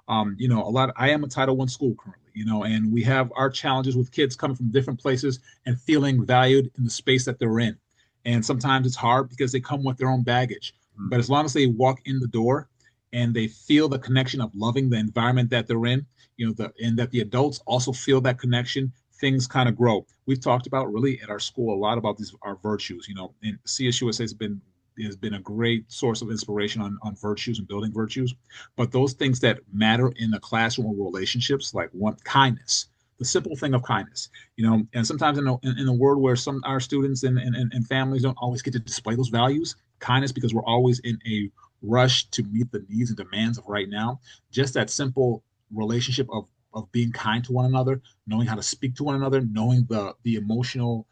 I am a Title I school currently, and we have our challenges with kids coming from different places and feeling valued in the space that they're in. And sometimes it's hard because they come with their own baggage. But as long as they walk in the door and they feel the connection of loving the environment that they're in, and that the adults also feel that connection, things kind of grow. We've talked about really at our school a lot about these our virtues, and CSUSA has been a great source of inspiration on virtues and building virtues. But those things that matter in the classroom or relationships, like one kindness, the simple thing of kindness, and sometimes in a world where some our students and families don't always get to display those values, kindness, because we're always in a rush to meet the needs and demands of right now. Just that simple relationship of being kind to one another, knowing how to speak to one another, knowing the emotional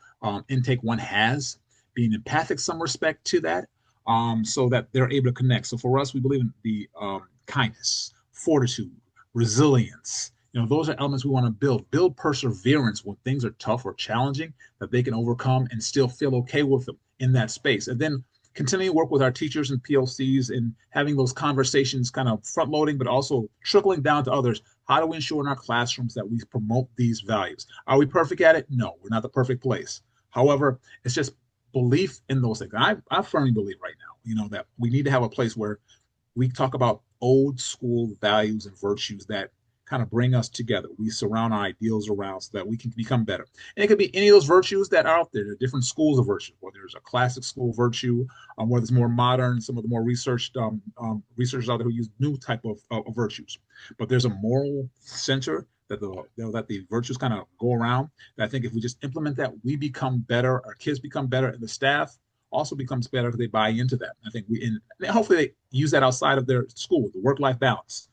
intake one has, being empathic some respect to that, so that they're able to connect. So for us, we believe in the kindness, fortitude, resilience. Those are elements we want to build perseverance when things are tough or challenging, that they can overcome and still feel okay with them in that space. And then continue to work with our teachers and PLCs and having those conversations kind of front loading, but also trickling down to others. How do we ensure in our classrooms that we promote these values? Are we perfect at it? No, we're not the perfect place. However, it's just belief in those things. I firmly believe right now, that we need to have a place where we talk about old school values and virtues that kind of bring us together. We surround our ideals around so that we can become better. And it could be any of those virtues that are out there. There are different schools of virtue, whether there's a classic school virtue, whether it's more modern, some of the more researched researchers out there who use new type of virtues. But there's a moral center that the virtues kind of go around. And I think if we just implement that, we become better, our kids become better, and the staff also becomes better because they buy into that. I think and hopefully they use that outside of their school, the work-life balance.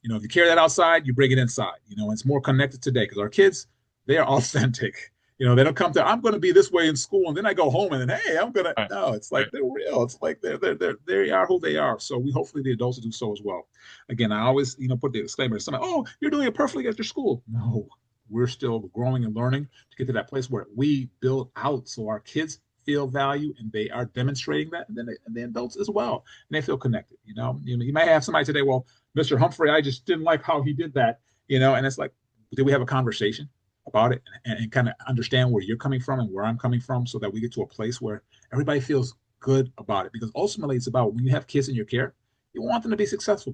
If you carry that outside, you bring it inside. It's more connected today because our kids, they are authentic. They don't come to, I'm going to be this way in school, and then I go home and then, hey, I'm gonna. Right, No, it's like right. they're real. It's like they are who they are. So we hopefully the adults do so as well. Again, I always put the disclaimer. Somebody, oh, you're doing it perfectly at your school. No, we're still growing and learning to get to that place where we build out so our kids feel value and they are demonstrating that, and then and the adults as well, and they feel connected. You might have somebody today, well, Mr. Humphrey, I just didn't like how he did that, and it's like, did we have a conversation about it and kind of understand where you're coming from and where I'm coming from so that we get to a place where everybody feels good about it? Because ultimately, it's about when you have kids in your care, you want them to be successful.